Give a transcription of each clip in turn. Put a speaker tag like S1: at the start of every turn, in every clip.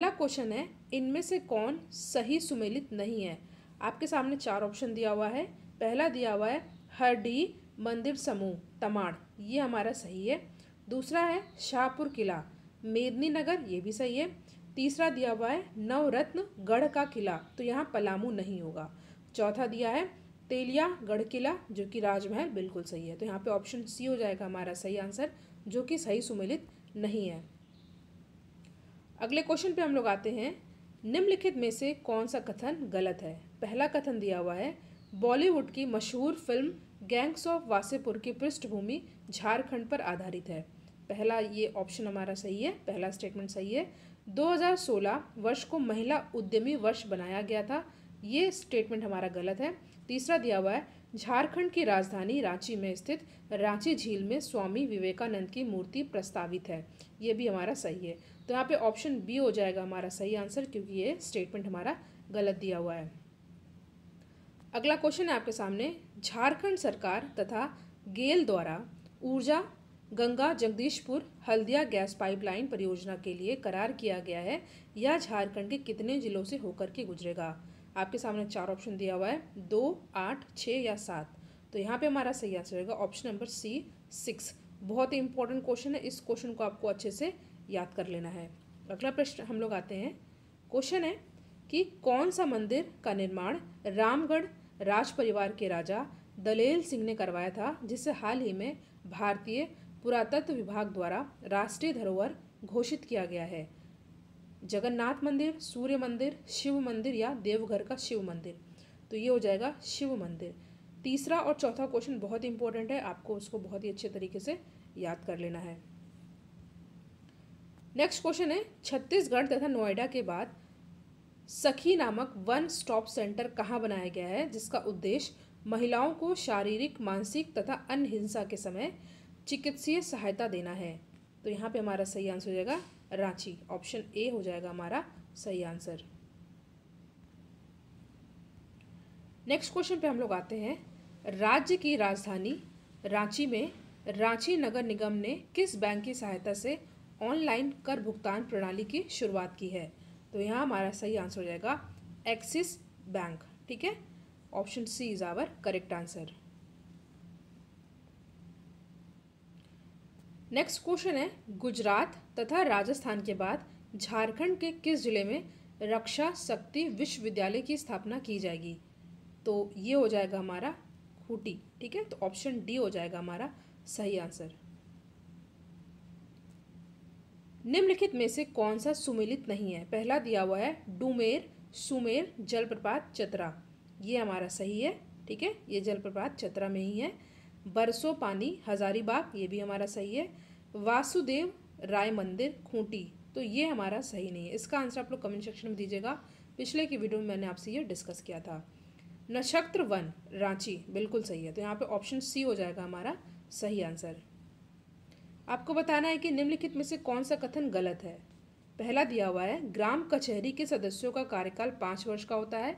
S1: पहला क्वेश्चन है, इनमें से कौन सही सुमेलित नहीं है। आपके सामने चार ऑप्शन दिया हुआ है। पहला दिया हुआ है हरडी मंदिर समूह तमाड़, ये हमारा सही है। दूसरा है शाहपुर किला मेदिनीनगर, ये भी सही है। तीसरा दिया हुआ है नवरत्न गढ़ का किला, तो यहाँ पलामू नहीं होगा। चौथा दिया है तेलिया गढ़ किला जो कि राजमहल, बिल्कुल सही है। तो यहाँ पे ऑप्शन सी हो जाएगा हमारा सही आंसर, जो कि सही सुमेलित नहीं है। अगले क्वेश्चन पे हम लोग आते हैं, निम्नलिखित में से कौन सा कथन गलत है। पहला कथन दिया हुआ है बॉलीवुड की मशहूर फिल्म गैंग्स ऑफ वासेपुर की पृष्ठभूमि झारखंड पर आधारित है। पहला ये ऑप्शन हमारा सही है, पहला स्टेटमेंट सही है। 2016 वर्ष को महिला उद्यमी वर्ष बनाया गया था, ये स्टेटमेंट हमारा गलत है। तीसरा दिया हुआ है झारखंड की राजधानी रांची में स्थित रांची झील में स्वामी विवेकानंद की मूर्ति प्रस्तावित है, ये भी हमारा सही है। तो यहाँ पे ऑप्शन बी हो जाएगा हमारा सही आंसर, क्योंकि ये स्टेटमेंट हमारा गलत दिया हुआ है। अगला क्वेश्चन है आपके सामने, झारखंड सरकार तथा गेल द्वारा ऊर्जा गंगा जगदीशपुर हल्दिया गैस पाइपलाइन परियोजना के लिए करार किया गया है, यह झारखंड के कितने जिलों से होकर के गुजरेगा। आपके सामने चार ऑप्शन दिया हुआ है, 2, 8, 6 या 7। तो यहाँ पे हमारा सही आंसर होगा ऑप्शन नंबर सी 6। बहुत ही इंपॉर्टेंट क्वेश्चन है, इस क्वेश्चन को आपको अच्छे से याद कर लेना है। अगला प्रश्न हम लोग आते हैं, क्वेश्चन है कि कौन सा मंदिर का निर्माण रामगढ़ राज परिवार के राजा दलेल सिंह ने करवाया था, जिसे हाल ही में भारतीय पुरातत्व विभाग द्वारा राष्ट्रीय धरोहर घोषित किया गया है। जगन्नाथ मंदिर, सूर्य मंदिर, शिव मंदिर या देवघर का शिव मंदिर। तो ये हो जाएगा शिव मंदिर। तीसरा और चौथा क्वेश्चन बहुत इंपॉर्टेंट है, आपको उसको बहुत ही अच्छे तरीके से याद कर लेना है। नेक्स्ट क्वेश्चन है, छत्तीसगढ़ तथा नोएडा के बाद सखी नामक वन स्टॉप सेंटर कहाँ बनाया गया है, जिसका उद्देश्य महिलाओं को शारीरिक, मानसिक तथा अन्य हिंसा के समय चिकित्सीय सहायता देना है। तो यहाँ पे हमारा सही आंसर हो जाएगा रांची, ऑप्शन ए हो जाएगा हमारा सही आंसर। नेक्स्ट क्वेश्चन पे हम लोग आते हैं, राज्य की राजधानी रांची में रांची नगर निगम ने किस बैंक की सहायता से ऑनलाइन कर भुगतान प्रणाली की शुरुआत की है। तो यहाँ हमारा सही आंसर हो जाएगा एक्सिस बैंक, ठीक है। Option C is our correct answer. Next question है, गुजरात तथा राजस्थान के बाद झारखंड के किस जिले में रक्षा शक्ति विश्वविद्यालय की स्थापना की जाएगी। तो ये हो जाएगा हमारा खूंटी, ठीक है। तो ऑप्शन डी हो जाएगा हमारा सही आंसर। निम्नलिखित में से कौन सा सुमेलित नहीं है। पहला दिया हुआ है डुमेर सुमेर जलप्रपात चतरा, ये हमारा सही है, ठीक है। ये जलप्रपात चतरा में ही है। बरसो पानी हजारीबाग, ये भी हमारा सही है। वासुदेव राय मंदिर खूंटी, तो ये हमारा सही नहीं है। इसका आंसर आप लोग कमेंट सेक्शन में दीजिएगा। पिछले की वीडियो में मैंने आपसे ये डिस्कस किया था। नक्षत्र वन रांची, बिल्कुल सही है। तो यहाँ पे ऑप्शन सी हो जाएगा हमारा सही आंसर। आपको बताना है कि निम्नलिखित में से कौन सा कथन गलत है। पहला दिया हुआ है ग्राम कचहरी के सदस्यों का कार्यकाल 5 वर्ष का होता है,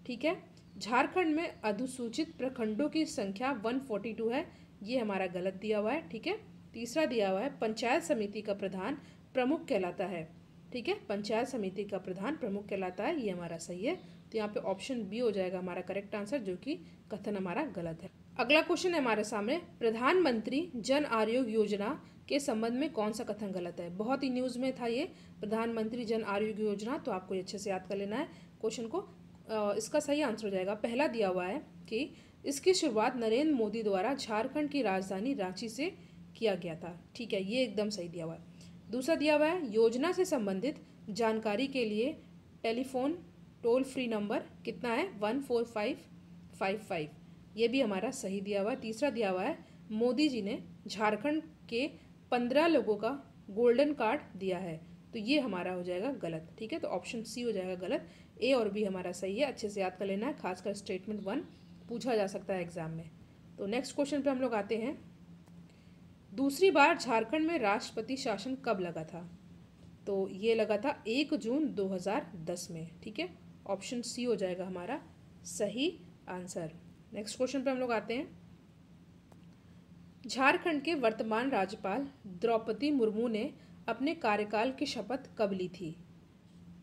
S1: ठीक है। झारखंड में अनुसूचित प्रखंडों की संख्या 142 है, ये हमारा गलत दिया हुआ है, ठीक है। तीसरा दिया हुआ है पंचायत समिति का प्रधान प्रमुख कहलाता है, ठीक है। पंचायत समिति का प्रधान प्रमुख कहलाता है, ये हमारा सही है। तो यहाँ पे ऑप्शन बी हो जाएगा हमारा करेक्ट आंसर, जो कि कथन हमारा गलत है। अगला क्वेश्चन है हमारे सामने, प्रधानमंत्री जन आरोग्य योजना के संबंध में कौन सा कथन गलत है। बहुत ही न्यूज़ में था ये प्रधानमंत्री जन आरोग्य योजना, तो आपको अच्छे से याद कर लेना है क्वेश्चन को। इसका सही आंसर हो जाएगा, पहला दिया हुआ है कि इसकी शुरुआत नरेंद्र मोदी द्वारा झारखंड की राजधानी रांची से किया गया था, ठीक है, ये एकदम सही दिया हुआ है। दूसरा दिया हुआ है योजना से संबंधित जानकारी के लिए टेलीफोन टोल फ्री नंबर कितना है 14555, ये भी हमारा सही दिया हुआ है। तीसरा दिया हुआ है मोदी जी ने झारखंड के 15 लोगों का गोल्डन कार्ड दिया है, तो ये हमारा हो जाएगा गलत, ठीक है। तो ऑप्शन सी हो जाएगा गलत, ए और बी हमारा सही है। अच्छे से याद कर लेना है, खासकर स्टेटमेंट 1 पूछा जा सकता है एग्जाम में। तो नेक्स्ट क्वेश्चन पे हम लोग आते हैं, दूसरी बार झारखंड में राष्ट्रपति शासन कब लगा था। तो ये लगा था 1 जून 2010 में, ठीक है। ऑप्शन सी हो जाएगा हमारा सही आंसर। नेक्स्ट क्वेश्चन पे हम लोग आते हैं, झारखंड के वर्तमान राज्यपाल द्रौपदी मुर्मू ने अपने कार्यकाल की शपथ कब ली थी।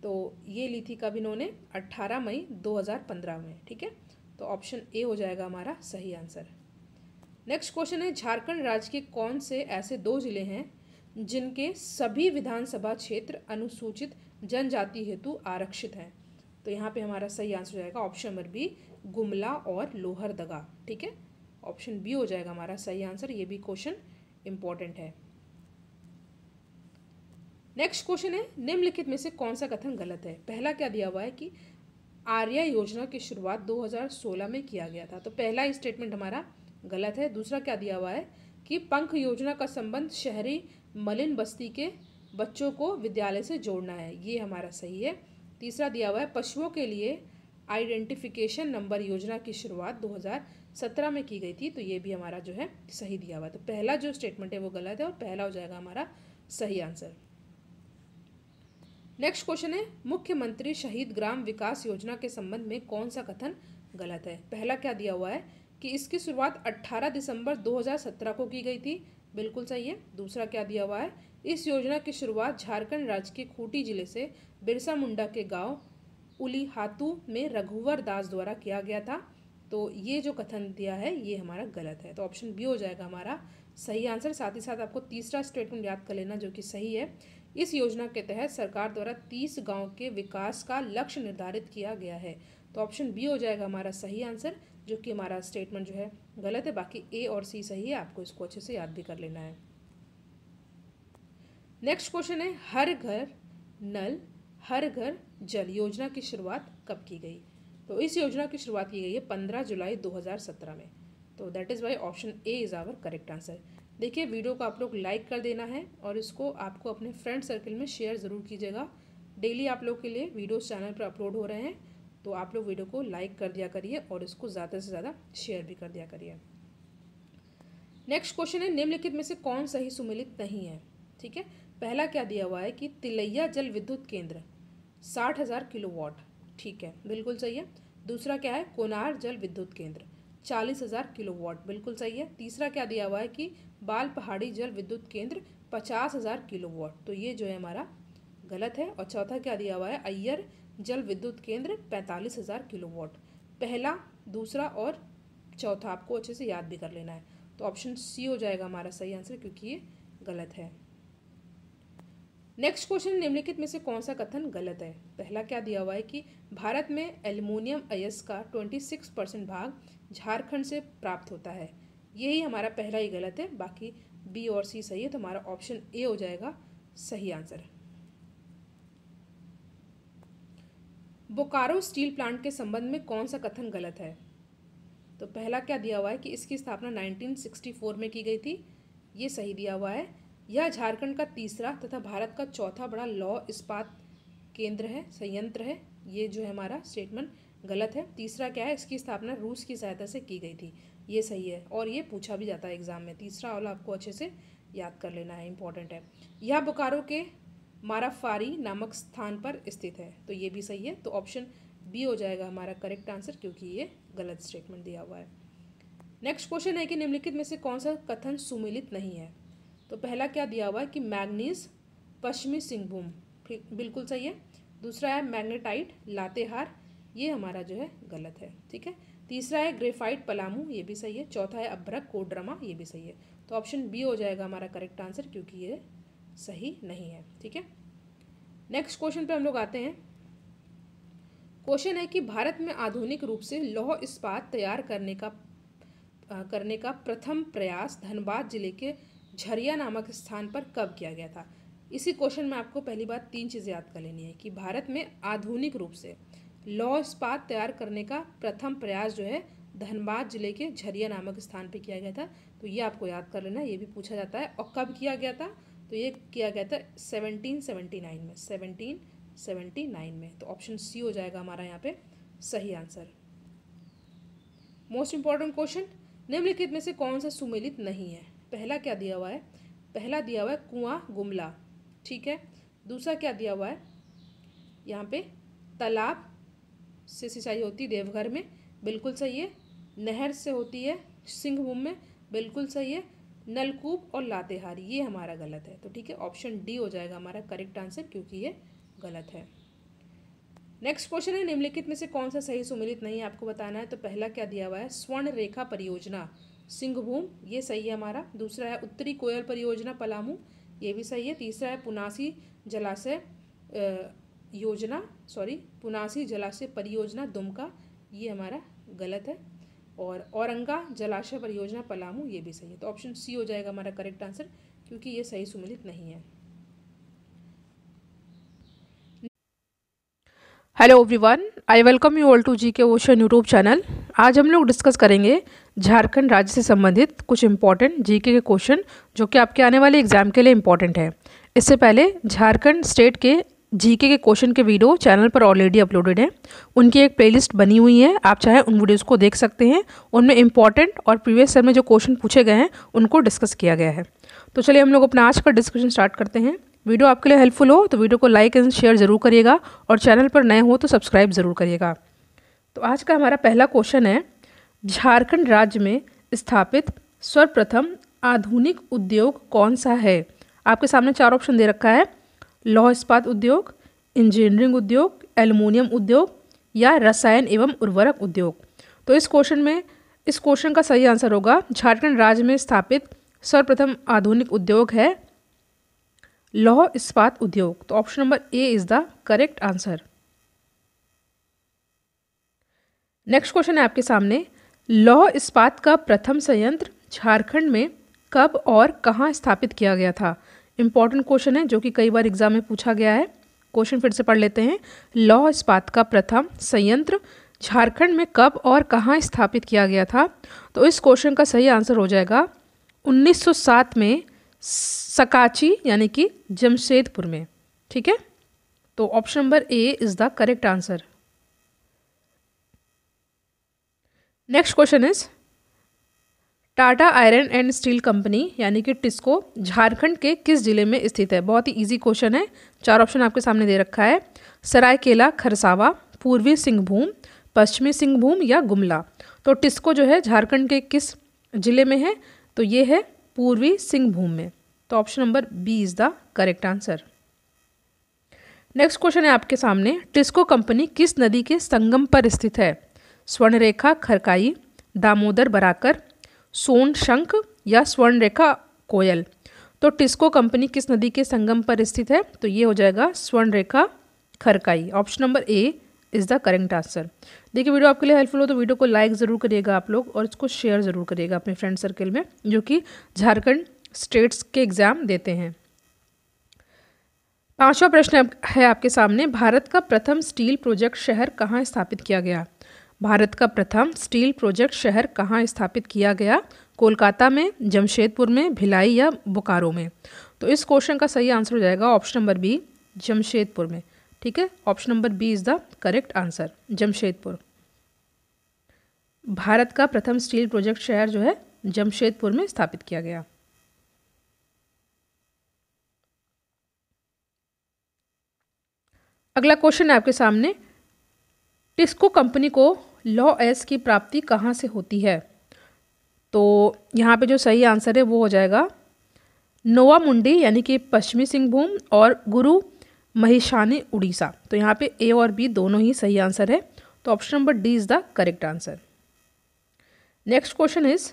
S1: तो ये ली थी कब इन्होंने? 18 मई 2015 में। ठीक है, तो ऑप्शन ए हो जाएगा हमारा सही आंसर। नेक्स्ट क्वेश्चन है, झारखंड राज्य के कौन से ऐसे 2 जिले हैं जिनके सभी विधानसभा क्षेत्र अनुसूचित जनजाति हेतु आरक्षित हैं? तो यहाँ पे हमारा सही आंसर हो जाएगा ऑप्शन नंबर बी, गुमला और लोहरदगा। ठीक है, ऑप्शन बी हो जाएगा हमारा सही आंसर। ये भी क्वेश्चन इंपॉर्टेंट है। नेक्स्ट क्वेश्चन है, निम्नलिखित में से कौन सा कथन गलत है? पहला क्या दिया हुआ है कि आर्या योजना की शुरुआत 2016 में किया गया था, तो पहला स्टेटमेंट हमारा गलत है। दूसरा क्या दिया हुआ है कि पंख योजना का संबंध शहरी मलिन बस्ती के बच्चों को विद्यालय से जोड़ना है, ये हमारा सही है। तीसरा दिया हुआ है पशुओं के लिए आइडेंटिफिकेशन नंबर योजना की शुरुआत 2017 में की गई थी, तो ये भी हमारा जो है सही दिया हुआ है। तो पहला जो स्टेटमेंट है वो गलत है और पहला हो जाएगा हमारा सही आंसर। नेक्स्ट क्वेश्चन है, मुख्यमंत्री शहीद ग्राम विकास योजना के संबंध में कौन सा कथन गलत है? पहला क्या दिया हुआ है कि इसकी शुरुआत 18 दिसंबर 2017 को की गई थी, बिल्कुल सही है। दूसरा क्या दिया हुआ है, इस योजना की शुरुआत झारखंड राज्य के खूंटी जिले से बिरसा मुंडा के गांव उलीहातू में रघुवर दास द्वारा किया गया था, तो ये जो कथन दिया है ये हमारा गलत है, तो ऑप्शन बी हो जाएगा हमारा सही आंसर। साथ ही साथ आपको तीसरा स्टेटमेंट याद कर लेना जो कि सही है। इस योजना के तहत सरकार द्वारा 30 गांव के विकास का लक्ष्य निर्धारित किया गया है, तो ऑप्शन बी हो जाएगा हमारा सही आंसर, जो कि हमारा स्टेटमेंट जो है गलत है। बाकी ए और सी सही है, आपको इसको अच्छे से याद भी कर लेना है। नेक्स्ट क्वेश्चन है, हर घर नल हर घर जल योजना की शुरुआत कब की गई? तो इस योजना की शुरुआत की गई है 15 जुलाई 2017 में, तो that is why option A is our correct answer. देखिए, वीडियो को आप लोग लाइक कर देना है और इसको आपको अपने फ्रेंड सर्कल में शेयर ज़रूर कीजिएगा। डेली आप लोग के लिए वीडियोस चैनल पर अपलोड हो रहे हैं, तो आप लोग वीडियो को लाइक कर दिया करिए और इसको ज़्यादा से ज़्यादा शेयर भी कर दिया करिए। नेक्स्ट क्वेश्चन है, निम्नलिखित में से कौन सही सुमेलित नहीं है? ठीक है, पहला क्या दिया हुआ है कि तिलैया जल विद्युत केंद्र 60,000 किलोवाट, ठीक है, बिल्कुल सही है। दूसरा क्या है, कोनार जल विद्युत केंद्र 40,000 किलोवाट, बिल्कुल सही है। तीसरा क्या दिया हुआ है कि बाल पहाड़ी जल विद्युत केंद्र 50,000 किलोवाट, तो ये जो है हमारा गलत है। और चौथा क्या दिया हुआ है, अय्यर जल विद्युत केंद्र 45,000 किलोवाट। पहला, दूसरा और चौथा आपको अच्छे से याद भी कर लेना है, तो ऑप्शन सी हो जाएगा हमारा सही आंसर, क्योंकि ये गलत है। नेक्स्ट क्वेश्चन, निम्नलिखित में से कौन सा कथन गलत है? पहला क्या दिया हुआ है कि भारत में एल्युमिनियम अयस्क का 26% भाग झारखंड से प्राप्त होता है, यही हमारा पहला ही गलत है। बाकी बी और सी सही है, तो हमारा ऑप्शन ए हो जाएगा सही आंसर। बोकारो स्टील प्लांट के संबंध में कौन सा कथन गलत है? तो पहला क्या दिया हुआ है कि इसकी स्थापना 1964 में की गई थी, ये सही दिया हुआ है। यह झारखंड का तीसरा तथा भारत का चौथा बड़ा लौह इस्पात केंद्र है, संयंत्र है, ये जो है हमारा स्टेटमेंट गलत है। तीसरा क्या है, इसकी स्थापना रूस की सहायता से की गई थी, ये सही है और ये पूछा भी जाता है एग्जाम में। तीसरा वाला आपको अच्छे से याद कर लेना है, इंपॉर्टेंट है। यह बोकारो के माराफारी नामक स्थान पर स्थित है, तो ये भी सही है, तो ऑप्शन बी हो जाएगा हमारा करेक्ट आंसर, क्योंकि ये गलत स्टेटमेंट दिया हुआ है। नेक्स्ट क्वेश्चन है कि निम्नलिखित में से कौन सा कथन सुमेलित नहीं है? तो पहला क्या दिया हुआ है कि मैग्नीज पश्चिमी सिंहभूम, बिल्कुल सही है। दूसरा है मैग्नेटाइट लातेहार, ये हमारा जो है गलत है, ठीक है। तीसरा है ग्रेफाइट पलामू, ये भी सही है। चौथा है अभ्रक कोडरमा, ये भी सही है, तो ऑप्शन बी हो जाएगा हमारा करेक्ट आंसर, क्योंकि ये सही नहीं है, ठीक है। नेक्स्ट क्वेश्चन पे हम लोग आते हैं। क्वेश्चन है कि भारत में आधुनिक रूप से लौह इस्पात तैयार करने का प्रथम प्रयास धनबाद जिले के झरिया नामक स्थान पर कब किया गया था? इसी क्वेश्चन में आपको पहली बात 3 चीज़ें याद कर लेनी है कि भारत में आधुनिक रूप से लौह इस्पात तैयार करने का प्रथम प्रयास जो है धनबाद जिले के झरिया नामक स्थान पर किया गया था, तो ये आपको याद कर लेना है, ये भी पूछा जाता है। और कब किया गया था? तो ये किया गया था 1779 में, 1779 में, तो ऑप्शन सी हो जाएगा हमारा यहाँ पे सही आंसर। मोस्ट इंपॉर्टेंट क्वेश्चन, निम्नलिखित में से कौन सा सुमेलित नहीं है? पहला क्या दिया हुआ है? पहला दिया हुआ है कुआं गुमला, ठीक है। दूसरा क्या दिया हुआ है? यहाँ पे तालाब से सिंचाई होती देवघर में, बिल्कुल सही है। नहर से होती है सिंहभूम में, बिल्कुल सही है। नलकूप और लातेहार, ये हमारा गलत है, तो ठीक है, ऑप्शन डी हो जाएगा हमारा करेक्ट आंसर, क्योंकि ये गलत है। नेक्स्ट क्वेश्चन है, निम्नलिखित में से कौन सा सही सुमेलित नहीं है, आपको बताना है। तो पहला क्या दिया हुआ है, स्वर्ण रेखा परियोजना सिंहभूम, ये सही है हमारा। दूसरा है उत्तरी कोयल परियोजना पलामू, ये भी सही है। तीसरा है पुनासी जलाशय पुनासी जलाशय परियोजना दुमका, ये हमारा गलत है। और औरंगा जलाशय परियोजना पलामू, ये भी सही है। तो ऑप्शन सी हो जाएगा हमारा करेक्ट आंसर, क्योंकि ये सही सुमेलित नहीं है। Hello everyone, I welcome you all to GK ocean YouTube channel. आज हम लोग डिस्कस करेंगे झारखंड राज्य से संबंधित कुछ इंपॉर्टेंट जीके के क्वेश्चन जो कि आपके आने वाले एग्जाम के लिए इंपॉर्टेंट है। इससे पहले झारखंड स्टेट के जीके के क्वेश्चन के वीडियो चैनल पर ऑलरेडी अपलोडेड है, उनकी एक प्लेलिस्ट बनी हुई है, आप चाहे उन वीडियोज़ को देख सकते हैं। उनमें इंपॉर्टेंट और प्रीवियस ईयर में जो क्वेश्चन पूछे गए हैं उनको डिस्कस किया गया है। तो चलिए हम लोग अपना आज का डिस्कशन स्टार्ट करते हैं। वीडियो आपके लिए हेल्पफुल हो तो वीडियो को लाइक एंड शेयर ज़रूर करिएगा, और चैनल पर नए हो तो सब्सक्राइब ज़रूर करिएगा। तो आज का हमारा पहला क्वेश्चन है, झारखंड राज्य में स्थापित सर्वप्रथम आधुनिक उद्योग कौन सा है। आपके सामने चार ऑप्शन दे रखा है, लौह इस्पात उद्योग, इंजीनियरिंग उद्योग, एल्युमिनियम उद्योग या रसायन एवं उर्वरक उद्योग। तो इस क्वेश्चन का सही आंसर होगा, झारखंड राज्य में स्थापित सर्वप्रथम आधुनिक उद्योग है लौह इस्पात उद्योग। तो option number A is the correct answer. Next question है आपके सामने, लौह इस्पात का प्रथम संयंत्र झारखंड में कब और कहाँ स्थापित किया गया था। इंपॉर्टेंट क्वेश्चन है जो कि कई बार एग्जाम में पूछा गया है। क्वेश्चन फिर से पढ़ लेते हैं, लौह इस्पात का प्रथम संयंत्र झारखंड में कब और कहाँ स्थापित किया गया था। तो इस क्वेश्चन का सही आंसर हो जाएगा 1907 में सकाची यानी कि जमशेदपुर में। ठीक है, तो option number A is the correct answer. Next question is, Tata iron and steel company यानी कि टिस्को झारखंड के किस जिले में स्थित है। बहुत ही इजी क्वेश्चन है, चार ऑप्शन आपके सामने दे रखा है, सरायकेला खरसावा, पूर्वी सिंहभूम, पश्चिमी सिंहभूम या गुमला। तो टिस्को जो है झारखंड के किस जिले में है, तो ये है पूर्वी सिंहभूम में। तो option number B is the correct answer. Next question है आपके सामने, टिस्को कंपनी किस नदी के संगम पर स्थित है। स्वर्णरेखा खरकाई, दामोदर बराकर, सोन शंख या स्वर्णरेखा कोयल। तो टिस्को कंपनी किस नदी के संगम पर स्थित है, तो ये हो जाएगा Swarnarekha Kharkai. Option number A is the correct answer. देखिए वीडियो आपके लिए हेल्पफुल हो तो वीडियो को लाइक ज़रूर करिएगा आप लोग, और इसको शेयर ज़रूर करिएगा अपने फ्रेंड सर्कल में जो कि झारखंड स्टेट्स के एग्जाम देते हैं। पांचवा प्रश्न है आपके सामने, भारत का प्रथम स्टील प्रोजेक्ट शहर कहाँ स्थापित किया गया। भारत का प्रथम स्टील प्रोजेक्ट शहर कहाँ स्थापित किया गया, कोलकाता में, जमशेदपुर में, भिलाई या बोकारो में। तो इस क्वेश्चन का सही आंसर हो जाएगा ऑप्शन नंबर बी, जमशेदपुर में। ठीक है, option number B is the correct answer, Jamshedpur. Bharat का प्रथम स्टील प्रोजेक्ट शहर जो है जमशेदपुर में स्थापित किया गया। अगला क्वेश्चन है आपके सामने, टिस्को कंपनी को लौह अयस्क की प्राप्ति कहाँ से होती है। तो यहाँ पे जो सही आंसर है वो हो जाएगा नोवा मुंडी यानी कि पश्चिमी सिंहभूम और गुरु महिषानी उड़ीसा। तो यहाँ पे ए और बी दोनों ही सही आंसर है। तो option number D is the correct answer. Next question is,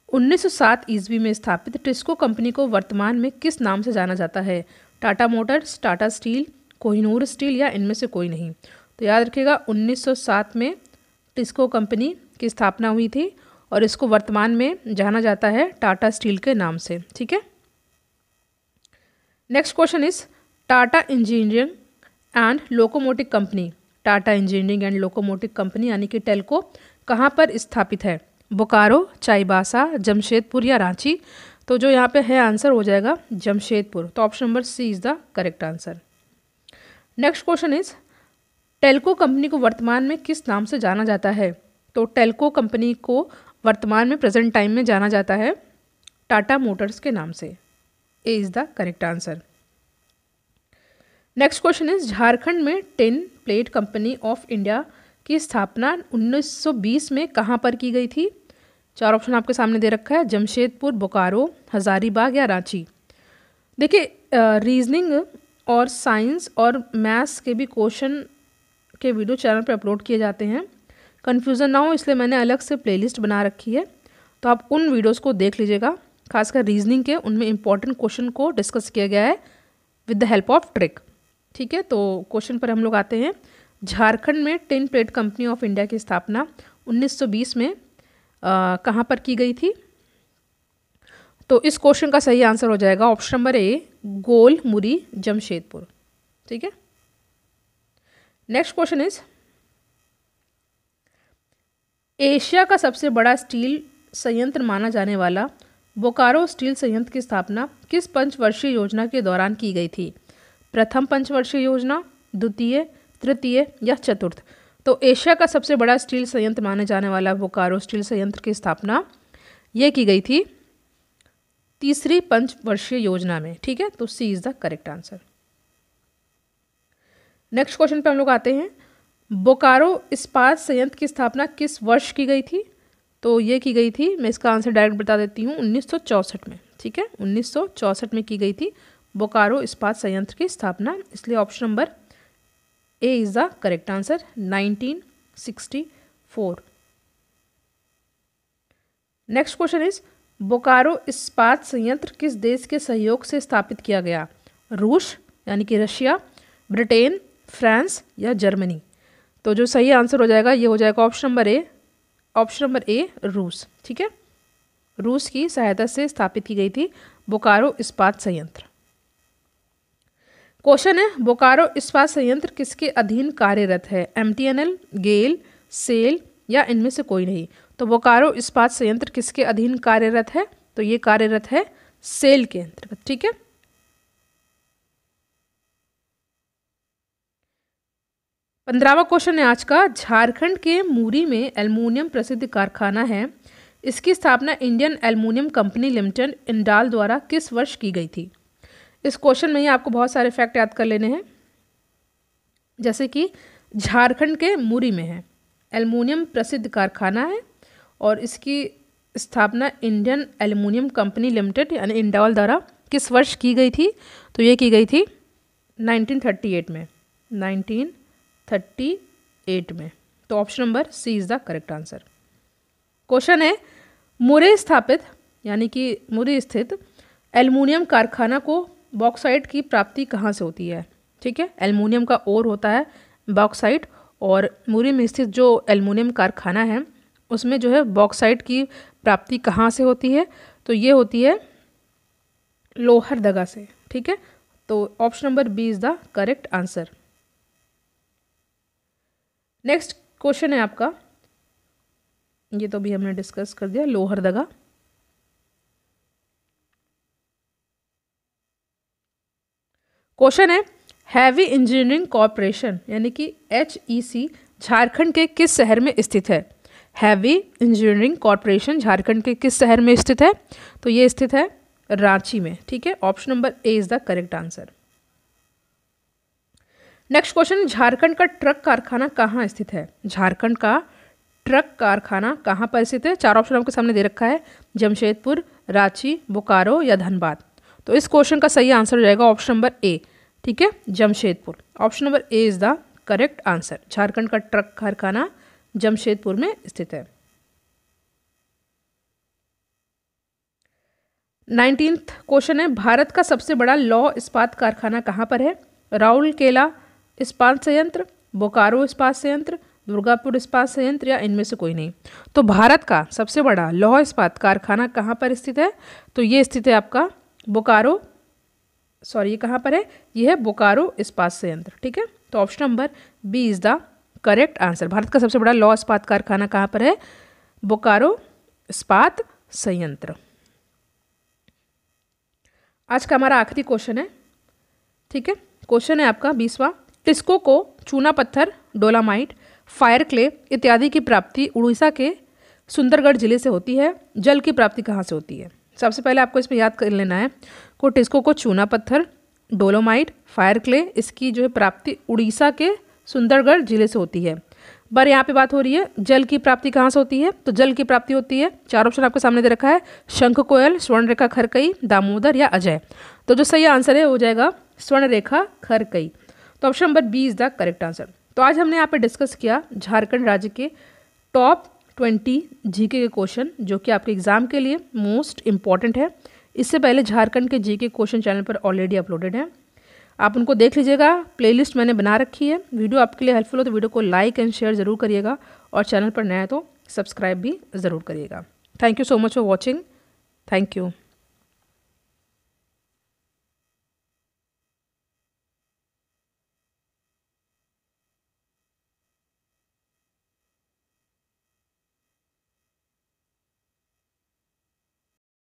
S1: 1907 ईस्वी में स्थापित टिस्को कंपनी को वर्तमान में किस नाम से जाना जाता है। Tata Motors, Tata steel, Kohinoor steel या इनमें से कोई नहीं। तो याद रखिएगा 1907 में टिस्को कंपनी की स्थापना हुई थी और इसको वर्तमान में जाना जाता है टाटा स्टील के नाम से। ठीक है, next question is, Tata engineering and locomotive company, Tata engineering and locomotive company यानी कि टेल्को कहाँ पर स्थापित है। बोकारो, चाईबासा, जमशेदपुर या रांची। तो जो यहाँ पे है आंसर हो जाएगा जमशेदपुर। तो option number C is the correct answer. Next question is, Telco company को वर्तमान में किस नाम से जाना जाता है। तो टेल्को कंपनी को वर्तमान में प्रेजेंट टाइम में जाना जाता है टाटा मोटर्स के नाम से। A is the correct answer. Next question is, Jharkhand में tin plate company of India की स्थापना 1920 में कहाँ पर की गई थी। चार ऑप्शन आपके सामने दे रखा है, जमशेदपुर, बोकारो, हजारीबाग या रांची। देखिए रीजनिंग और साइंस और मैथ्स के भी क्वेश्चन के वीडियो चैनल पर अपलोड किए जाते हैं। कन्फ्यूज़न ना हो इसलिए मैंने अलग से प्लेलिस्ट बना रखी है, तो आप उन वीडियोस को देख लीजिएगा। खासकर रीजनिंग के उनमें इंपॉर्टेंट क्वेश्चन को डिस्कस किया गया है with the help of trick. ठीक है, तो क्वेश्चन पर हम लोग आते हैं। झारखंड में tin plate company of India की स्थापना 1920 में कहाँ पर की गई थी? तो इस क्वेश्चन का सही आंसर हो जाएगा ऑप्शन नंबर ए, गोल मुरी जमशेदपुर। ठीक है, नेक्स्ट क्वेश्चन इज, एशिया का सबसे बड़ा स्टील संयंत्र माना जाने वाला बोकारो स्टील संयंत्र की स्थापना किस पंचवर्षीय योजना के दौरान की गई थी? प्रथम पंचवर्षीय योजना, द्वितीय, तृतीय या चतुर्थ? तो एशिया का सबसे बड़ा स्टील संयंत्र माने जाने वाला बोकारो स्टील संयंत्र की स्थापना ये की गई थी तीसरी पंचवर्षीय योजना में। ठीक है, तो C is the correct answer. Next question पे हम लोग आते हैं। बोकारो इस्पात संयंत्र की स्थापना किस वर्ष की गई थी? तो ये की गई थी, मैं इसका आंसर डायरेक्ट बता देती हूँ, 1964 में। ठीक है, 1964 में की गई थी बोकारो इस्पात संयंत्र की स्थापना, इसलिए option number A is the correct answer, 1964। Next question is, Bokaro इस्पात संयंत्र किस देश के सहयोग से स्थापित किया गया? रूस यानी कि रशिया, ब्रिटेन, फ्रांस या जर्मनी? तो जो सही आंसर हो जाएगा ये हो जाएगा ऑप्शन नंबर ए, रूस। ठीक है, रूस की सहायता से स्थापित की गई थी बोकारो इस्पात संयंत्र। क्वेश्चन है, बोकारो इस्पात संयंत्र किसके अधीन कार्यरत है? एमटीएनएल, गेल, सेल या इनमें से कोई नहीं? तो बोकारो इस्पात संयंत्र किसके अधीन कार्यरत है? तो ये कार्यरत है सेल के अंतर्गत। ठीक है, 15वां क्वेश्चन है आज का। झारखंड के मूरी में एल्युमिनियम प्रसिद्ध कारखाना है, इसकी स्थापना Indian aluminium company limited Indal द्वारा किस वर्ष की गई थी? इस क्वेश्चन में ही आपको बहुत सारे फैक्ट याद कर लेने हैं, जैसे कि झारखंड के मूरी में है, एल्युमिनियम प्रसिद्ध कारखाना है और इसकी स्थापना इंडियन एल्युमिनियम कंपनी लिमिटेड यानी इंडाल द्वारा किस वर्ष की गई थी? तो ये की गई थी 1938 में, 1938 में। तो option number C is the correct answer. Question है, मुरे स्थापित यानी कि मुरे स्थित एल्युमिनियम कारखाना को बॉक्साइट की प्राप्ति कहाँ से होती है? ठीक है, एल्युमिनियम का ओर होता है बॉक्साइट, और मुरी में स्थित जो एल्युमिनियम कारखाना है उसमें जो है बॉक्साइट की प्राप्ति कहाँ से होती है? तो ये होती है लोहरदगा से। ठीक है, तो option number B is the correct answer. Next question है आपका, ये तो भी हमने डिस्कस कर दिया, लोहरदगा। क्वेश्चन है, हैवी इंजीनियरिंग कॉरपोरेशन यानी कि HEC झारखंड के किस शहर में स्थित है? हैवी इंजीनियरिंग कॉरपोरेशन झारखंड के किस शहर में स्थित है? तो ये स्थित है रांची में। ठीक है, option number A is the correct answer. Next question, Jharkhand का ट्रक कारखाना कहाँ स्थित है? झारखंड का ट्रक कारखाना कहाँ पर स्थित है? चार ऑप्शन आपके सामने दे रखा है, जमशेदपुर, रांची, बोकारो या धनबाद। तो इस क्वेश्चन का सही आंसर हो जाएगा ऑप्शन नंबर ए। ठीक है, Jamshedpur. Option number A is the correct answer. Jharkhand का ट्रक कारखाना जमशेदपुर में स्थित है। 19th क्वेश्चन है, भारत का सबसे बड़ा लौह इस्पात कारखाना कहाँ पर है? राउरकेला इस्पात संयंत्र, बोकारो इस्पात संयंत्र, दुर्गापुर इस्पात संयंत्र या इनमें से कोई नहीं? तो भारत का सबसे बड़ा लौह इस्पात कारखाना कहाँ पर स्थित है? तो ये स्थित है आपका बोकारो, सॉरी ये कहाँ पर है? ये है बोकारो इस्पात संयंत्र। ठीक है, तो option number B is the correct answer. Bharat का सबसे बड़ा लौह इस्पात कारखाना कहाँ पर है? बोकारो इस्पात संयंत्र। आज का हमारा आखिरी क्वेश्चन है। ठीक है, क्वेश्चन है आपका 20वां, टिस्को को चूना पत्थर, डोलामाइट, फायर क्ले इत्यादि की प्राप्ति उड़ीसा के सुंदरगढ़ जिले से होती है, जल की प्राप्ति कहाँ से होती है? सबसे पहले आपको इसमें याद कर लेना है को टिस्को को चूना पत्थर, डोलोमाइट, फायर क्ले, इसकी जो है प्राप्ति उड़ीसा के सुंदरगढ़ जिले से होती है। पर यहाँ पे बात हो रही है जल की प्राप्ति कहाँ से होती है? तो जल की प्राप्ति होती है, चार ऑप्शन आपके सामने दे रखा है, शंख कोयल, स्वर्णरेखा खरकई, दामोदर या अजय। तो जो सही आंसर है हो जाएगा स्वर्णरेखा खरकई। तो option number B is the correct answer. तो आज हमने यहाँ पे डिस्कस किया झारखंड राज्य के टॉप 20 जीके के क्वेश्चन, जो कि आपके एग्ज़ाम के लिए मोस्ट इम्पॉर्टेंट है। इससे पहले झारखंड के जीके क्वेश्चन चैनल पर ऑलरेडी अपलोडेड हैं, आप उनको देख लीजिएगा। प्लेलिस्ट मैंने बना रखी है। वीडियो आपके लिए हेल्पफुल हो तो वीडियो को लाइक एंड शेयर ज़रूर करिएगा, और चैनल पर नया है तो सब्सक्राइब भी ज़रूर करिएगा। Thank you so much for watching. Thank you.